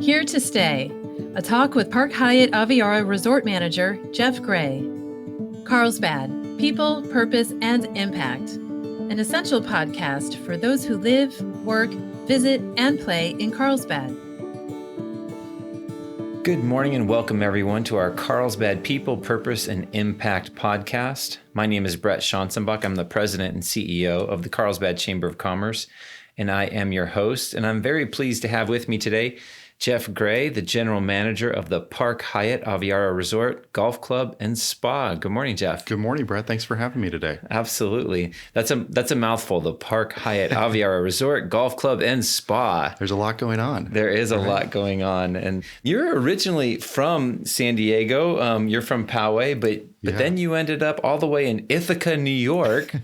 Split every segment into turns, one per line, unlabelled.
Here to Stay, a talk with Park Hyatt Aviara Resort Manager Geoff Gray. Carlsbad People, Purpose, and Impact, an essential podcast for those who live, work, visit, and play in Carlsbad.
Good morning and welcome everyone to our Carlsbad People, Purpose, and Impact podcast. My name is Bret Schanzenbach. I'm the president and CEO of the Carlsbad Chamber of Commerce, and I am your host. And I'm very pleased to have with me today Geoff Gray, the general manager of the Park Hyatt Aviara Resort, Golf Club, and Spa. Good morning, Geoff.
Good morning, Bret. Thanks for having me today.
Absolutely. That's a mouthful, the Park Hyatt Aviara Resort, Golf Club, and Spa.
There's a lot going on.
There is a lot going on. And you're originally from San Diego. You're from Poway, but then you ended up all the way in Ithaca, New York,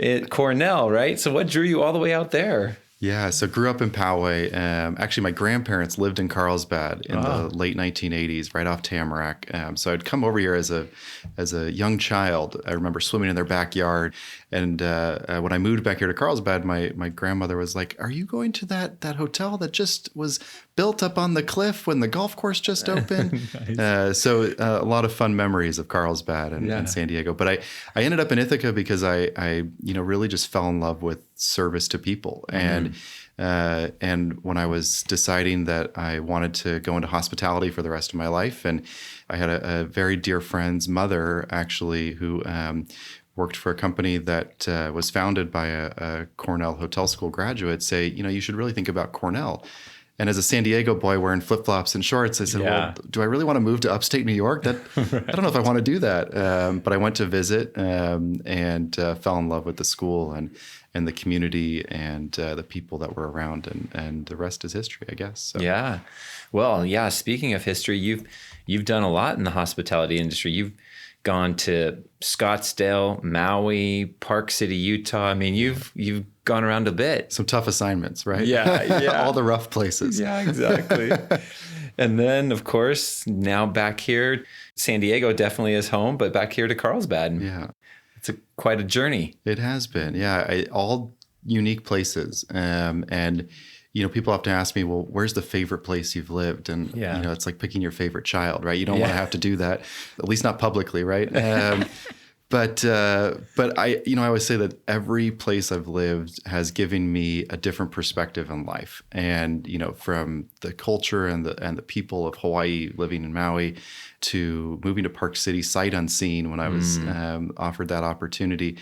at Cornell, right? So what drew you all the way out there?
Yeah, so grew up in Poway. Actually, my grandparents lived in Carlsbad in the late 1980s, right off Tamarack. So I'd come over here as a young child. I remember swimming in their backyard. And when I moved back here to Carlsbad, my grandmother was like, "Are you going to that hotel that just was built up on the cliff when the golf course just opened?" Nice. So a lot of fun memories of Carlsbad and San Diego. But I ended up in Ithaca because I really just fell in love with service to people. And when I was deciding that I wanted to go into hospitality for the rest of my life, and I had a very dear friend's mother actually who worked for a company that was founded by a Cornell Hotel School graduate, say, you should really think about Cornell. And as a San Diego boy wearing flip-flops and shorts, I said, well, do I really want to move to upstate New York? Right. I don't know if I want to do that. But I went to visit and fell in love with the school and the community and the people that were around. And the rest is history, I guess. So.
Yeah. Well, yeah. Speaking of history, you've done a lot in the hospitality industry. You've gone to Scottsdale, Maui, Park City, Utah. I mean, you've gone around a bit.
Some tough assignments, right?
Yeah.
All the rough places.
Yeah, exactly. And then, of course, now back here, San Diego definitely is home, but back here to Carlsbad.
Yeah.
It's quite a journey.
It has been. Yeah. All unique places. And people often ask me, well, where's the favorite place you've lived? And, it's like picking your favorite child, right? You don't want to have to do that, at least not publicly, right? But I always say that every place I've lived has given me a different perspective on life. And, from the culture and the people of Hawaii, living in Maui, to moving to Park City sight unseen when I was offered that opportunity,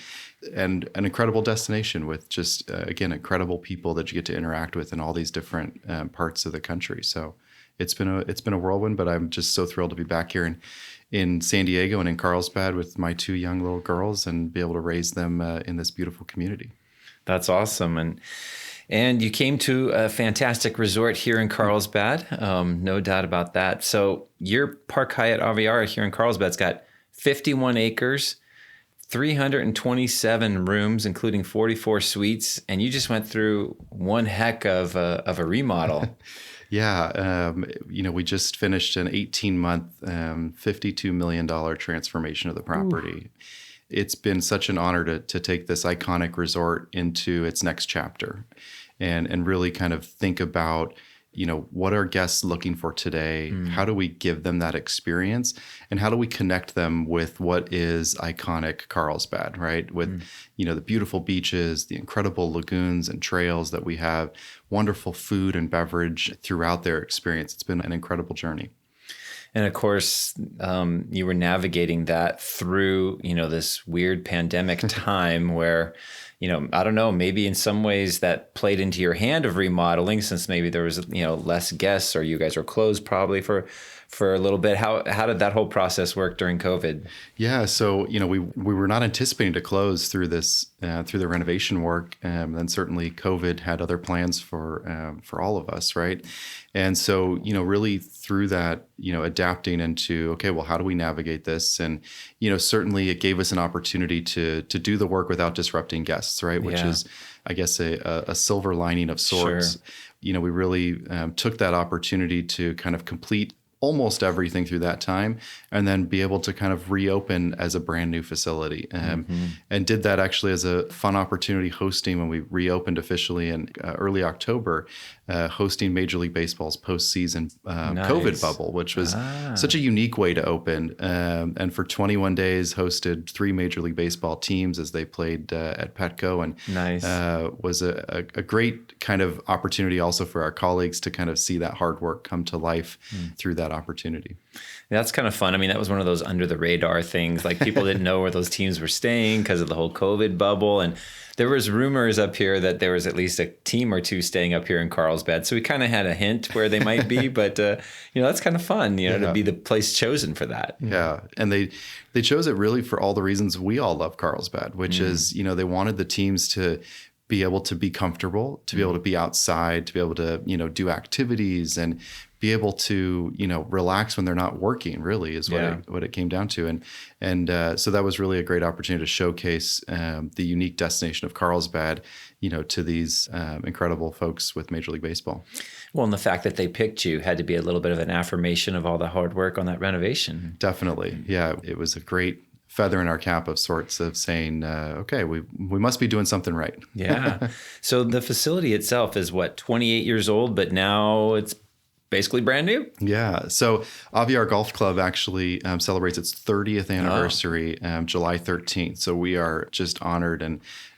and an incredible destination with just, again, incredible people that you get to interact with in all these different parts of the country. So it's been a whirlwind, but I'm just so thrilled to be back here in San Diego and in Carlsbad with my two young little girls and be able to raise them in this beautiful community.
That's awesome. And you came to a fantastic resort here in Carlsbad, no doubt about that. So your Park Hyatt Aviara here in Carlsbad's got 51 acres, 327 rooms, including 44 suites, and you just went through one heck of a remodel.
Yeah. We just finished an 18-month, $52 million transformation of the property. Ooh. It's been such an honor to take this iconic resort into its next chapter and really kind of think about, what are guests looking for today? How do we give them that experience? And how do we connect them with what is iconic Carlsbad, right? With, the beautiful beaches, the incredible lagoons and trails that we have, wonderful food and beverage throughout their experience. It's been an incredible journey.
And of course, you were navigating that through, this weird pandemic time where, I don't know, maybe in some ways that played into your hand of remodeling, since maybe there was, less guests, or you guys were closed probably for a little bit. How did that whole process work during COVID?
Yeah, so we were not anticipating to close through this through the renovation work, and then certainly COVID had other plans for all of us, right? And so really through that adapting into, okay, well, how do we navigate this? And certainly it gave us an opportunity to do the work without disrupting guests, right? Which is, I guess, a silver lining of sorts.
Sure.
We really took that opportunity to kind of complete almost everything through that time, and then be able to kind of reopen as a brand new facility. And did that actually as a fun opportunity, hosting when we reopened officially in early October, hosting Major League Baseball's postseason COVID bubble, which was such a unique way to open. And for 21 days, hosted 3 Major League Baseball teams as they played at Petco, and was a great kind of opportunity also for our colleagues to kind of see that hard work come to life through that opportunity.
That's kind of fun. I mean, that was one of those under the radar things. Like people didn't know where those teams were staying because of the whole COVID bubble. And there was rumors up here that there was at least a team or two staying up here in Carlsbad. So we kind of had a hint where they might be, but that's kind of fun, to be the place chosen for that.
Yeah. And they chose it really for all the reasons we all love Carlsbad, which is, they wanted the teams to be able to be comfortable, to be able to be outside, to be able to, do activities and be able to, relax when they're not working, really is what it came down to. And so that was really a great opportunity to showcase the unique destination of Carlsbad, to these incredible folks with Major League Baseball.
Well, and the fact that they picked you had to be a little bit of an affirmation of all the hard work on that renovation.
Definitely. Yeah. It was a great feather in our cap of sorts of saying, okay, we must be doing something right.
Yeah. So the facility itself is 28 years old, but now it's basically brand new?
Yeah. So Aviara Golf Club actually celebrates its 30th anniversary July 13th. So we are just honored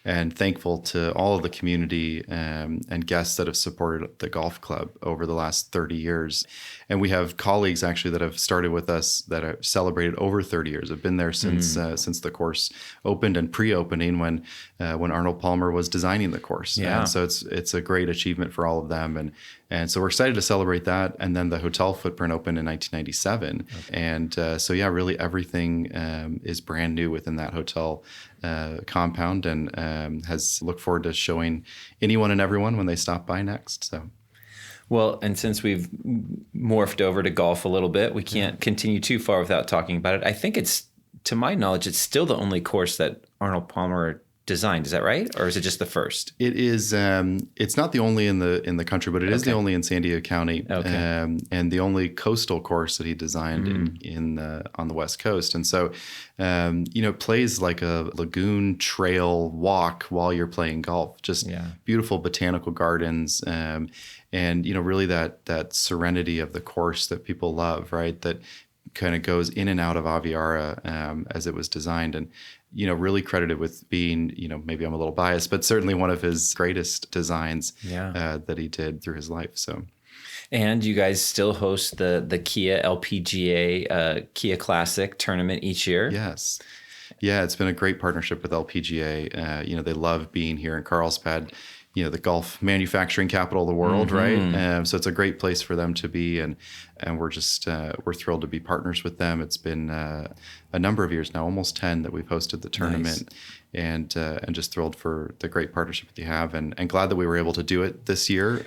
and thankful to all of the community and guests that have supported the golf club over the last 30 years. And we have colleagues actually that have started with us that have celebrated over 30 years, have been there since the course opened and pre-opening when Arnold Palmer was designing the course.
Yeah.
And so it's a great achievement for all of them. And so we're excited to celebrate that. And then the hotel footprint opened in 1997. Okay. And so really everything is brand new within that hotel compound, and has looked forward to showing anyone and everyone when they stop by next. So.
Well, and since we've morphed over to golf a little bit, we can't continue too far without talking about it. I think to my knowledge, it's still the only course that Arnold Palmer designed. Is that right? Or is it just the first?
It is. It's not the only in the country, but it is the only in San Diego County, and the only coastal course that he designed on the West Coast. And so, it plays like a lagoon trail walk while you're playing golf. Just beautiful botanical gardens, and really that serenity of the course that people love, right? That kind of goes in and out of Aviara as it was designed, and really credited with being, maybe I'm a little biased, but certainly one of his greatest designs that he did through his life. So,
and you guys still host the Kia LPGA Kia Classic tournament each year.
Yes. Yeah, it's been a great partnership with LPGA. They love being here in Carlsbad, the golf manufacturing capital of the world, right? So it's a great place for them to be, and we're just we're thrilled to be partners with them. It's been a number of years now, almost 10, that we've hosted the tournament, and just thrilled for the great partnership that you have, and glad that we were able to do it this year,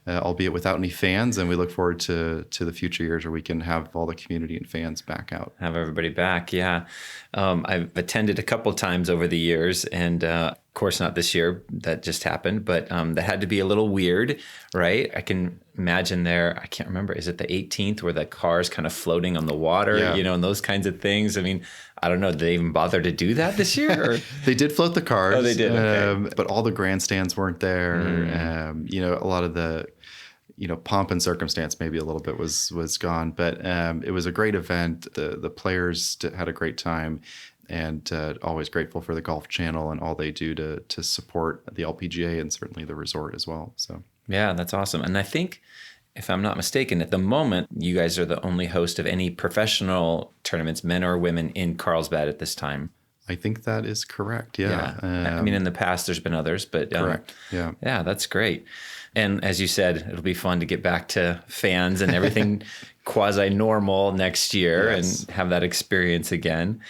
albeit without any fans. And we look forward to the future years where we can have all the community and fans back out.
Have everybody back, yeah. I've attended a couple times over the years, and of course not this year, that just happened, but that had to be a little weird, right? I can imagine I can't remember, is it the 18th where the car's kind of floating on the water, and those kinds of things? I mean, I don't know, did they even bother to do that this year? Or?
They did float the cars.
Oh, they did, okay.
But all the grandstands weren't there. A lot of the pomp and circumstance maybe a little bit was gone, but it was a great event. The players had a great time, and always grateful for the Golf Channel and all they do to support the LPGA and certainly the resort as well. So
yeah, that's awesome. And I think, if I'm not mistaken, at the moment, you guys are the only host of any professional tournaments, men or women, in Carlsbad at this time.
I think that is correct. Yeah.
I mean, in the past, there's been others, but
correct. Yeah.
Yeah, that's great. And as you said, it'll be fun to get back to fans and everything quasi-normal next year and have that experience again.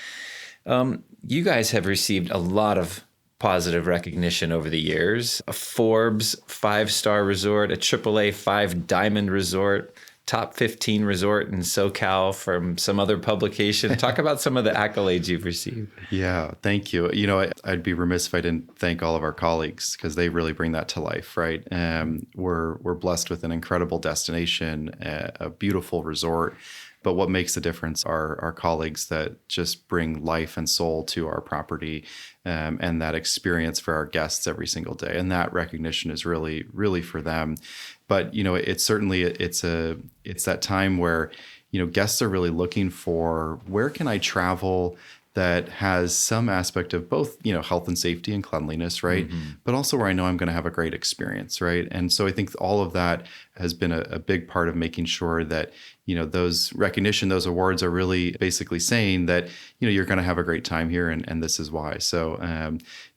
You guys have received a lot of positive recognition over the years. A Forbes 5-star resort, a AAA 5-diamond resort, top 15 resort in SoCal from some other publication. Talk about some of the accolades you've received.
Yeah, thank you. I'd be remiss if I didn't thank all of our colleagues because they really bring that to life, right? We're blessed with an incredible destination, a beautiful resort. But what makes the difference are our colleagues that just bring life and soul to our property, and that experience for our guests every single day. And that recognition is really, really for them. But it's certainly it's that time where guests are really looking for, where can I travel that has some aspect of both, health and safety and cleanliness, right? Mm-hmm. But also where I know I'm going to have a great experience, right? And so I think all of that has been a big part of making sure that, those recognition, those awards are really basically saying that, you're going to have a great time here, and this is why. So,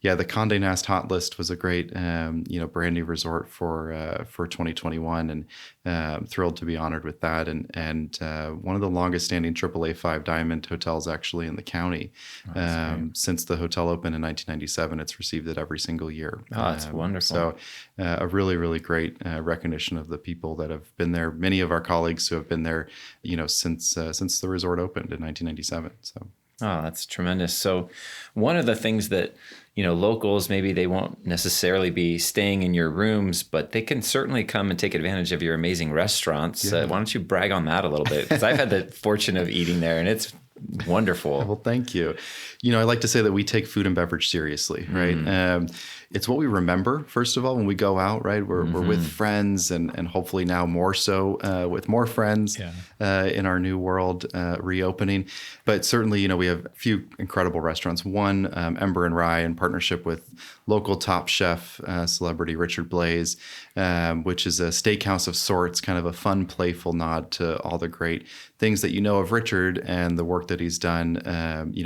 the Condé Nast Hot List was a great, brand new resort for 2021, and thrilled to be honored with that. And one of the longest standing AAA 5 Diamond hotels actually in the county. Since the hotel opened in 1997, it's received it every single year.
Oh, that's wonderful.
So a really, really great recognition of the people that have been there. Many of our colleagues who have been there, since the resort opened in 1997. So.
Oh, that's tremendous. So one of the things that, locals, maybe they won't necessarily be staying in your rooms, but they can certainly come and take advantage of your amazing restaurants.
Yeah.
Why don't you brag on that a little bit? Because I've had the fortune of eating there, and it's wonderful.
Well, thank you. I like to say that we take food and beverage seriously, right? It's what we remember, first of all, when we go out, right? We're with friends, and hopefully now more so with more friends in our new world reopening. But certainly, we have a few incredible restaurants. One, Ember and Rye, in partnership with local top chef celebrity Richard Blaze, which is a steakhouse of sorts, kind of a fun, playful nod to all the great things that of Richard and the work that he's done,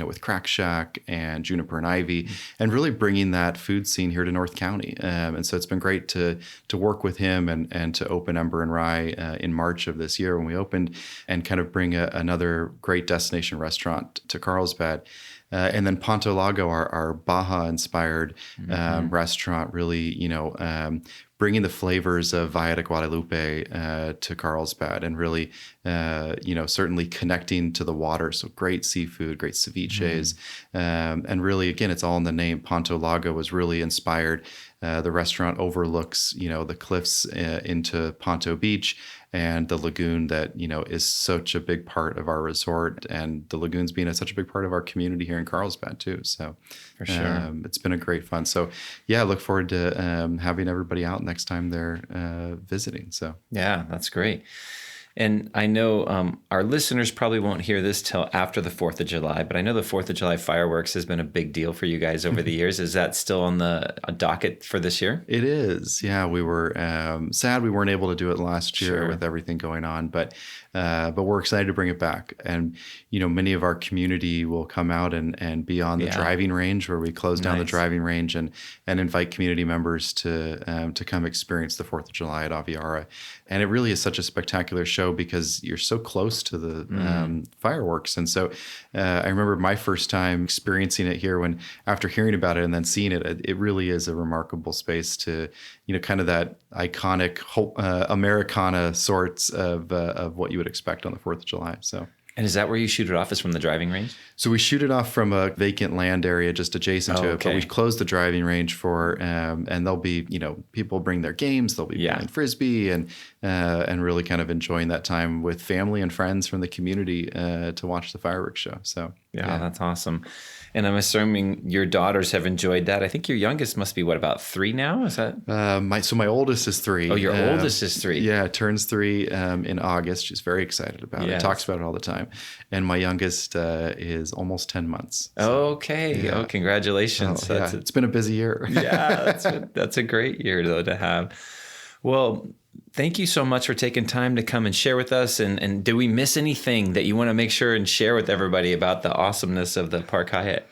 with Crack Shack and Juniper and Ivy, and really bringing that food scene here to North County. And so it's been great to work with him and to open Ember and Rye in March of this year when we opened, and kind of bring another great destination restaurant to Carlsbad. And then Ponto Lago, our Baja-inspired restaurant, really, bringing the flavors of Valle de Guadalupe to Carlsbad, and really, certainly connecting to the water. So great seafood, great ceviches, and really, again, it's all in the name. Ponto Lago was really inspired. The restaurant overlooks, the cliffs into Ponto Beach, and the lagoon that, is such a big part of our resort, and the lagoons being such a big part of our community here in Carlsbad too. So
for sure,
it's been a great fun. So I look forward to having everybody out next time they're visiting. So
yeah, that's great. And I know our listeners probably won't hear this till after the 4th of July, but I know the 4th of July fireworks has been a big deal for you guys over the years. Is that still on the docket for this year?
It is. Yeah, we were sad we weren't able to do it last year with everything going on, but we're excited to bring it back. And, many of our community will come out and be on the driving range, where we close down the driving range and invite community members to come experience the 4th of July at Aviara. And it really is such a spectacular show because you're so close to the fireworks. And so I remember my first time experiencing it here, when after hearing about it and then seeing it, it really is a remarkable space to, kind of that iconic Americana sorts of what you would expect on the 4th of July. So.
And is that where you shoot it off, is from the driving range?
So we shoot it off from a vacant land area just adjacent to it, but we close the driving range for, and there'll be, people bring their games, they'll be playing Frisbee and really kind of enjoying that time with family and friends from the community to watch the fireworks show. So
yeah, that's awesome. And I'm assuming your daughters have enjoyed that. I think your youngest must be, about 3 now? Is that?
My oldest is 3.
Oh, your oldest is 3.
Yeah, turns 3 in August. She's very excited about it. Talks about it all the time. And my youngest is almost 10 months.
So, okay. Yeah. Oh, congratulations.
It's been a busy year.
That's a great year though to have. Well, thank you so much for taking time to come and share with us. And did we miss anything that you want to make sure and share with everybody about the awesomeness of the Park Hyatt?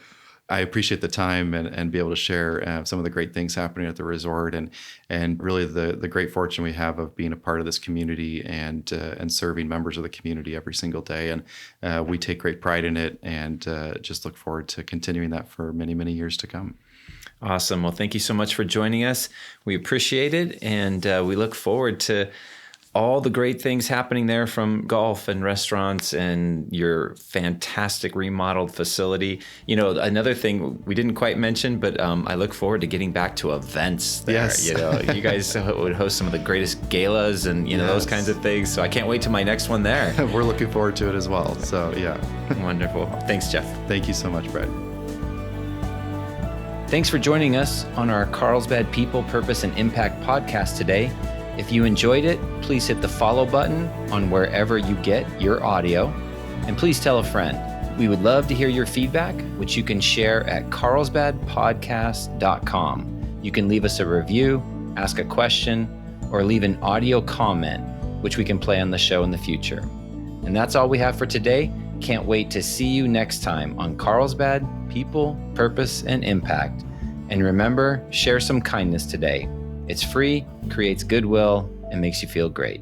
I appreciate the time and be able to share some of the great things happening at the resort, and really the great fortune we have of being a part of this community and serving members of the community every single day. And we take great pride in it, and just look forward to continuing that for many, many years to come.
Awesome. Well, thank you so much for joining us. We appreciate it, and we look forward to all the great things happening there, from golf and restaurants and your fantastic remodeled facility. You know, another thing we didn't quite mention, but I look forward to getting back to events there.
Yes.
You know, you guys would host some of the greatest galas and, you know, those kinds of things. So I can't wait to my next one there.
We're looking forward to it as well. So yeah.
Wonderful. Thanks, Geoff.
Thank you so much, Bret.
Thanks for joining us on our Carlsbad People, Purpose, and Impact podcast today. If you enjoyed it, please hit the follow button on wherever you get your audio. And please tell a friend. We would love to hear your feedback, which you can share at carlsbadpodcast.com. You can leave us a review, ask a question, or leave an audio comment, which we can play on the show in the future. And that's all we have for today. Can't wait to see you next time on Carlsbad People, Purpose, and Impact. And remember, share some kindness today. It's free, creates goodwill, and makes you feel great.